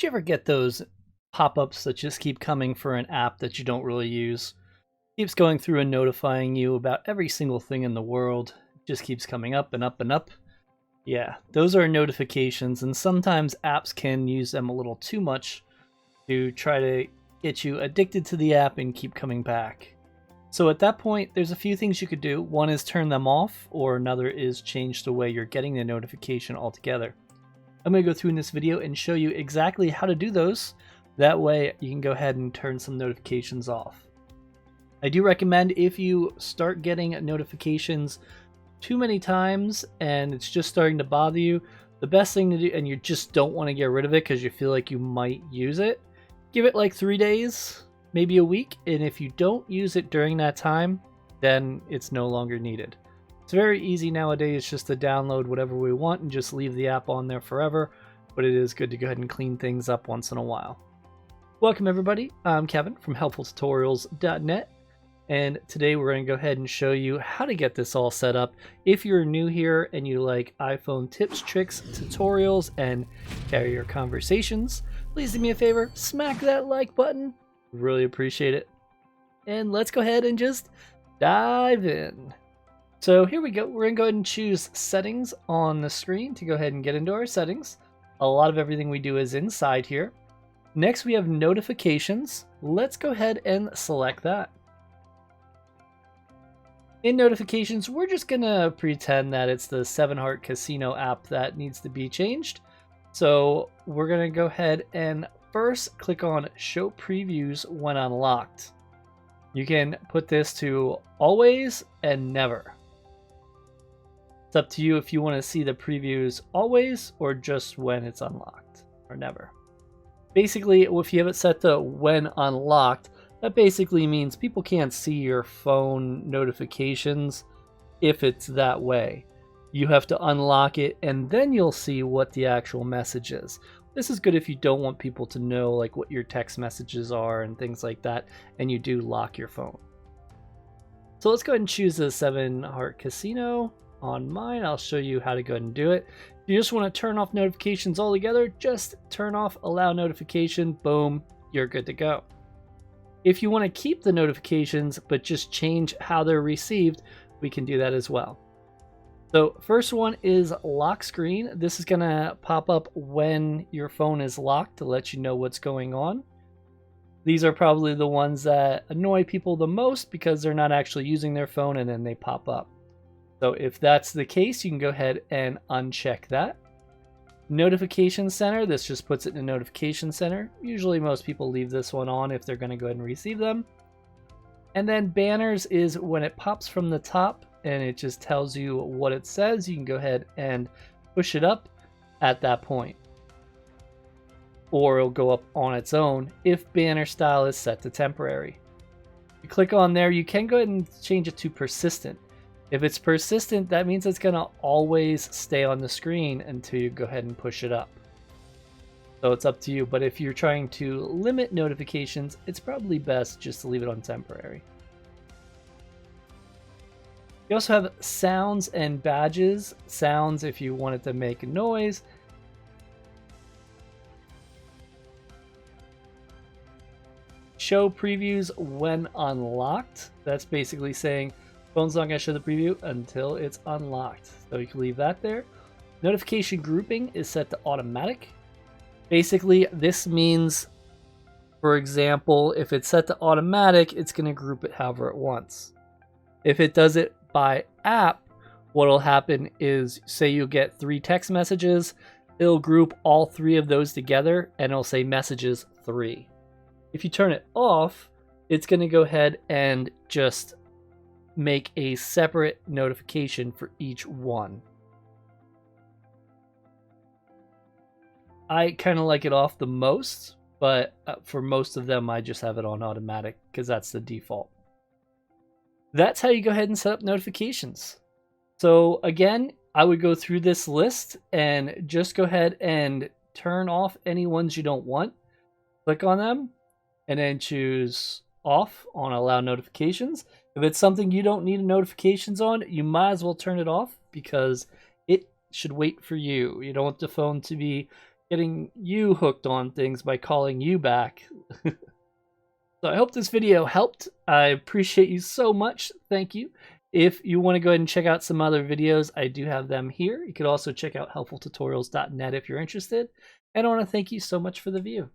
Do you ever get those pop-ups that just keep coming for an app that you don't really use? Keeps going through and notifying you about every single thing in the world. Just keeps coming up and up and up. Yeah, those are notifications, and sometimes apps can use them a little too much to try to get you addicted to the app and keep coming back. So at that point, there's a few things you could do. One is turn them off, or another is change the way you're getting the notification altogether. I'm going to go through in this video and show you exactly how to do those. That way you can go ahead and turn some notifications off. I do recommend if you start getting notifications too many times and it's just starting to bother you, the best thing to do, and you just don't want to get rid of it because you feel like you might use it, give it like 3 days, maybe a week, and if you don't use it during that time, then it's no longer needed. It's very easy nowadays just to download whatever we want and just leave the app on there forever, but it is good to go ahead and clean things up once in a while. Welcome everybody, I'm Kevin from helpfultutorials.net, and today we're going to go ahead and show you how to get this all set up. If you're new here and you like iPhone tips, tricks, tutorials, and carrier conversations, please do me a favor, smack that like button. Really appreciate it. And let's go ahead and just dive in. So here we go. We're going to go ahead and choose settings on the screen to go ahead and get into our settings. A lot of everything we do is inside here. Next we have notifications. Let's go ahead and select that. In notifications, we're just going to pretend that it's the 7 Heart Casino app that needs to be changed. So we're going to go ahead and first click on show previews when unlocked. You can put this to always and never. It's up to you if you want to see the previews always or just when it's unlocked or never. Basically, if you have it set to when unlocked, that basically means people can't see your phone notifications if it's that way. You have to unlock it and then you'll see what the actual message is. This is good if you don't want people to know like what your text messages are and things like that, and you do lock your phone. So let's go ahead and choose the 7 Heart Casino. On mine, I'll show you how to go ahead and do it. If you just want to turn off notifications altogether, just turn off allow notification, boom, you're good to go. If you want to keep the notifications but just change how they're received, we can do that as well. So first one is lock screen. This is going to pop up when your phone is locked to let you know what's going on. These are probably the ones that annoy people the most because they're not actually using their phone and then they pop up. So if that's the case, you can go ahead and uncheck that. Notification center, this just puts it in the notification center. Usually most people leave this one on if they're going to go ahead and receive them. And then banners is when it pops from the top and it just tells you what it says. You can go ahead and push it up at that point. Or it'll go up on its own if banner style is set to temporary. You click on there, you can go ahead and change it to persistent. If it's persistent, that means it's going to always stay on the screen until you go ahead and push it up. So it's up to you, but if you're trying to limit notifications, it's probably best just to leave it on temporary. You also have sounds and badges. Sounds if you want it to make a noise. Show previews when unlocked. That's basically saying phone's not going to show the preview until it's unlocked. So you can leave that there. Notification grouping is set to automatic. Basically, this means, for example, if it's set to automatic, it's going to group it however it wants. If it does it by app, what will happen is, say you get 3 text messages, it'll group all 3 of those together and it'll say messages 3. If you turn it off, it's going to go ahead and just make a separate notification for each one. I kind of like it off the most, but for most of them I just have it on automatic because that's the default. That's how you go ahead and set up notifications. So again, I would go through this list and just go ahead and turn off any ones you don't want. Click on them and then choose off on allow notifications. If it's something you don't need notifications on, you might as well turn it off because it should wait for you. You don't want the phone to be getting you hooked on things by calling you back. So I hope this video helped. I appreciate you so much. Thank you. If you want to go ahead and check out some other videos, I do have them here. You could also check out helpfultutorials.net if you're interested. And I want to thank you so much for the view.